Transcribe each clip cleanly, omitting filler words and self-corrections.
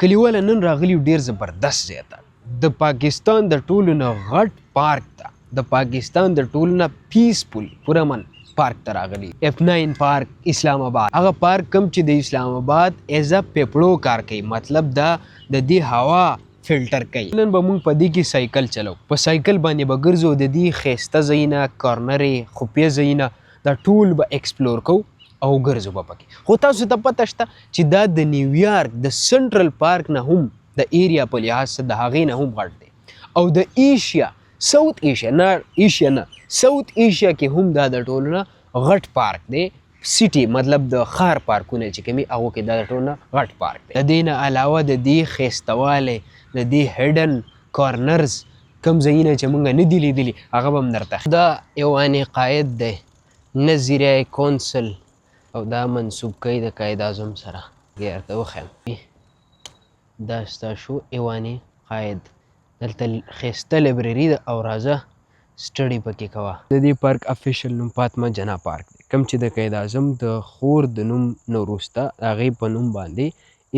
کلیواله نن راغلی ډیر زبردست ځای ته. د پاکستان د ټولو نه غټ پارک ته، د پاکستان د ټولو نه پیسفول پرامن پارک ته راغلی. F9 پارک اسلام آباد. هغه پارک کم چې د اسلام آباد ایز ا پیپړو کار کوي، مطلب دا د دې هوا فلټر کوي. نن به موږ په دې کې سایکل چلو، په سایکل باندې به ګرځو، د دې ښایسته ځایونه، کارنرې، خفیه ځایونه دا ټول به ایکسپلور کوو او ګرځو به پکې. خو تاسو ته پته شته چې دا د نیویارک د سنټرل پارک نه هم د ایریا په لحاظ د هغې نه هم غټ دی، او د ایشیا ساوت ایشیا نه ساوت ایشیا کې هم دا د ټولو نه غټ پارک دی. سیټي مطلب د ښار پارکونه چې کومي هغو کې دا د ټولو نه غټ پارک دی. د دې نه علاوه د دې ښایستهوالی، د دې هیډن کارنرز کوم ځایونه چې موږ نه دي لیدلي هغه به هم درته. دا یو قائد دی، نظریه کونسل، او دا منسوب کوي د قائد اعظم سره. ورته وښیم دا ستا شو ایواني قائد. دلته ښایسته لایبرري ده او راځه سټډي پکې کوه. د دې پارک افیشل نوم فاطمه جناح پارک دی، کوم چې د قائد اعظم د خور د نوم نه وروسته هغې په نوم باندې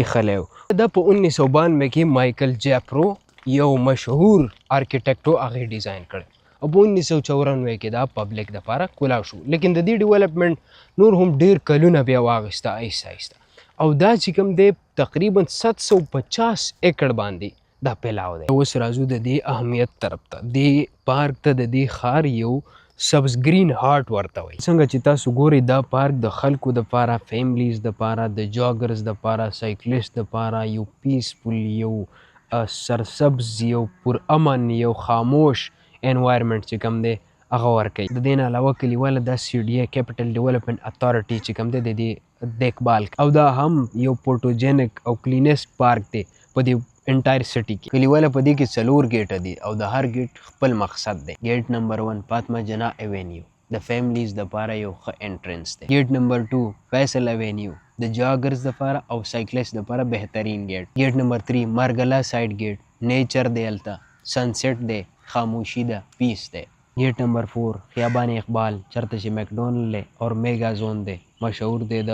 ایښلی و. دا په 1992 کې مایکل جاپرو یو مشهور آرکیټیکټ و، هغې ډیزاین کړی، او په 1994 کې دا پبلک دپاره کولاو شو. لیکن د دې ډیولپمنټ نور هم ډیر کلونه بیا واخیسته آهسته آهسته، او دا چې کوم دی تقریبا 750 ایکړ باندې دا پلاو دی. اوس راځو د دې اهمیت طرف ته. دې پارک ته د دې ښار یو سبز گرین هارټ ورته وایي. څنګه چې تاسو ګورئ دا پارک د خلکو دپاره، فیملیز دپاره، د جاګرز دپاره، سایکلیسټ دپاره یو پیسفول، یو سرسبز، یو پرامن، یو خاموش انوایرمنټ چې کوم دی هغه ورکوي. د دې نه علاوه کلیواله دا CDA کیپټل ډیولپمنټ اتھارټي چې کوم دی د دې دیکبال، او دا هم یو فوټوجینک او کلینیسټ پارک دی په دې انټایر سټي کې. کلیواله په دې کې 4 ګیټه دي او د هر ګیټ خپل مقصد دی. ګیټ نمبر 1 فاطمه جناح ایوینیو، د فیملیز دپاره یو ښه انټرنس دی. ګیټ نمبر 2 فیصل ایوینیو، د جاګرز دپاره او سایکلیسټ دپاره بهترین ګیټ. ګیټ نمبر 3 مارګلا سایډ ګیټ، نیچر دی هلته، سنسیټ دی، خاموشي ده، پیس دی. ګیټ نمبر 4 خیابان اقبال، چرته چې میکډونلډ دی او میگا زون دی، مشهور دی د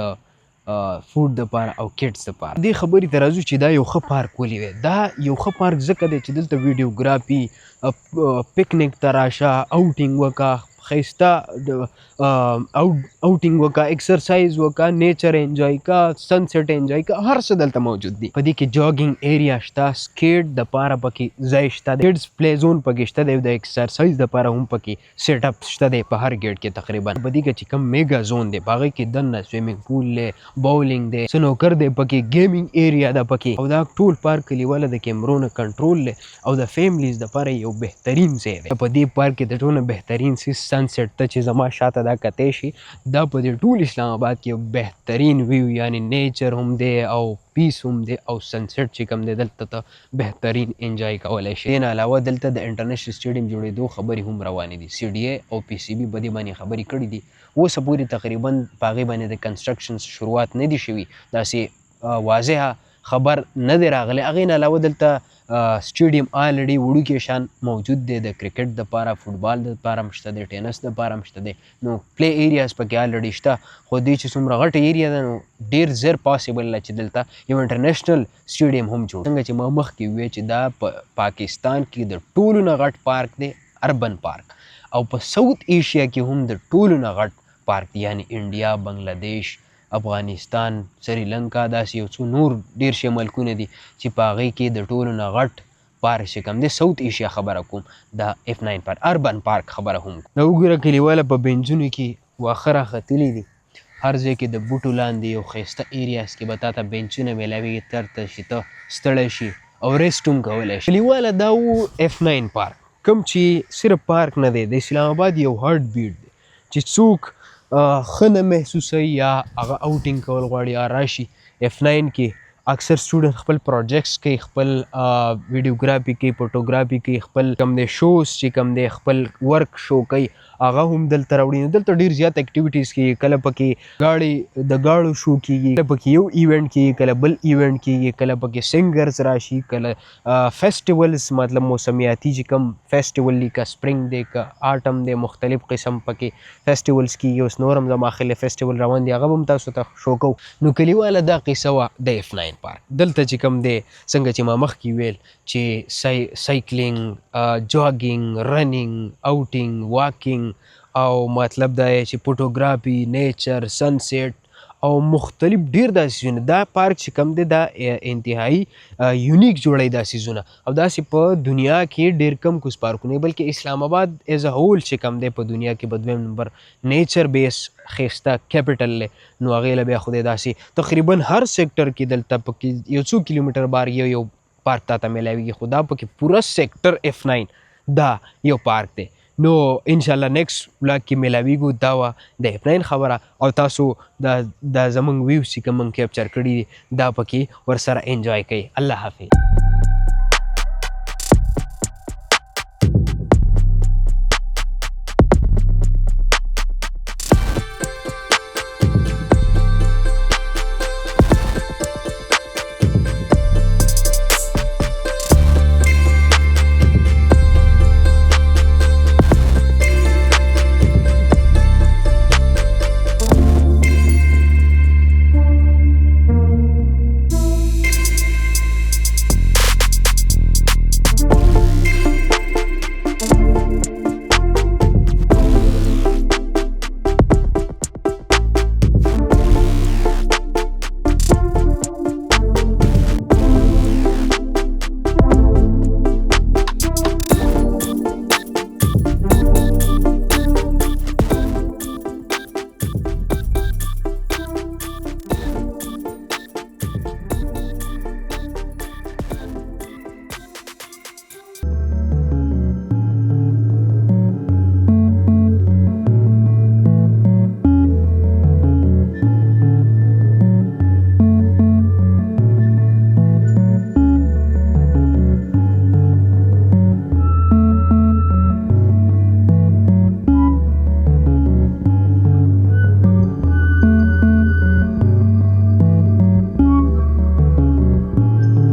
فوډ دپاره او کټس دپاره. دې خبرې ته راځو چې دا یو ښه پارک ولې دی. دا یو ښه پارک ځکه دی چې دلته ویډیوګرافي، پکنیک ته راشه، اوټینګ وکړه، ښایسته اوټینګ وکړه، ایکسرسایز وکړه، نیچر انجوای کړه، سنسیټ انجوای کړه، هر څه دلته موجود دي. په دې کې جاګینګ ایریا شته، سکیټ دپاره پکې ځای شته، کډز پلی زون پکې شته دی، د ایکسرسایز دپاره هم پکې سیټ اپ شته دی په هر ګیټ کې تقریبا. په دې کې چې کوم میګا زون دی په هغې کې دننه سویمنګ پول دی، باولینګ دی، سنوکر دی پکې، گیمینګ ایریا ده پکې، او دا ټول پارک کلیواله د کیمرونو کنټرول دی او د فیملیز دپاره یو بهترین ځای دی. په دې پارک کې د ټولو بهترین څیز سنسیټ ته چې زما شاته دا کتی شي، دا په دې ټول اسلام آباد کې یو بهترین ویو، یعنی نیچر هم دی او پیس هم دی، او سنسیټ چې کوم دی دلته ته بهترین انجوای کولی شي. دې نه علاوه دلته د انټرنیشنل سټیډیم جوړېدو خبرې هم روانې دي. CDA او PCB په دې باندې خبرې کړي دي. اوسه پورې تقریبا په هغې باندې د کنسټرکشن شروعات نه دي شوي، داسې واضحه خبر نه دی راغلی. هغې نه علاوه دلته سټیډیم آلریډي وړوکی شان موجود دی، د کرکټ دپاره، فوټبال دپاره هم شته دی، ټینس دپاره هم شته دی. نو پلی ایریاز پکې آلریډي شته، خو دې چې څومره غټه ایریا ده نو ډېر زر پاسبل ده چې دلته یو انټرنیشنل سټیډیم هم جوړ. څنګه چې ما مخکې وویل چې دا په پاکستان کې د ټولو نه غټ پارک دی، اربن پارک، او په ساوت ایشیا کې هم د ټولو نه غټ پارک دی، یعنی انډیا، بنګلادیش، افغانستان، سریلنکا، داسې یو څو نور ډېر شي ملکونه دي چې په هغې کې د ټولو نه غټ پارک چې کوم دی ساوت ایشیا خبره کوم، د F9 پارک، اربن پارک خبره هم کوم. دا وګوره کلیواله په بینچونو کې واښه راختلي دي، هر ځای کې د بوټو لاندې یو ښایسته ایریاز کې به تا ته بینچونه میلاویږي، ترته چې ته ستړی شي او ریسټ هم کولی شي. کلیواله دا و F9 پارک، کوم چې صرف پارک نه دی، د اسلام آباد یو هارټ بیټ دی چې څوک ښه نه محسوسوي یا هغه اوټینګ کول غواړي یا راشي. F9 کې اکثر سټوډنټ خپل پروجیکټس کوي، خپل ویډیوګرافي کوي، فوټوګرافي کوي، خپل کوم دی شوز چې کوم دی خپل ورک شو کوي، هغه هم دلته راوړي. نو دلته ډېر زیات اکټیویټیز کېږي. کله پکې د ګاړو شو کېږي، کله پکې یو ایونټ کېږي، کله بل ایونټ کېږي، کله پکې سنګرز راشي، کله فیسټیولز مطلب موسمیاتي چې کوم فیسټیول دي، که سپرینګ دی که آټم دی، مختلف قسم پکې فیسټیولز کېږي. اوس نور هم زما خیال فیسټیول روان دي، هغه به هم تاسو ته شو کوو. نو کلیواله دا قصه وه د F9 پارک. دلته چې کوم دی څنګه چې ما مخکې ویل چې سایکلینګ، جاګینګ، رننګ، آوټینګ، واکینګ او مطلب دا چې فوټوګرافي، نیچر، سنسیټ او مختلف ډیر داسې څیزونه. دا پارک چې کوم دی دا انتهایی یونیک جوړی دا څیزونه، او داسې په دنیا کې ډیر کم کوز پارکونه، بلکې اسلام آباد ایز ا هول چې کوم دی په دنیا کې په دویم نمبر نیچر بیس ښایسته کیپیټل دی. نو هغې له بیا خدای داسې تقریبا هر سیکټر کې دلته پکې یو څو کیلومیټر بار یو پارک تا ته میلاویږي، خو دا پکې پوره سیکټر F9 دا یو پارک دی. نو انشاءالله نیکسٹ ولاګ کې میلاویږو. دا وه د F9 خبره، او تاسو دا زموږ ویوز چې کوم موږ کیپچر کړي دي دا پکې ورسره انجوای کوئ. الله حافظ.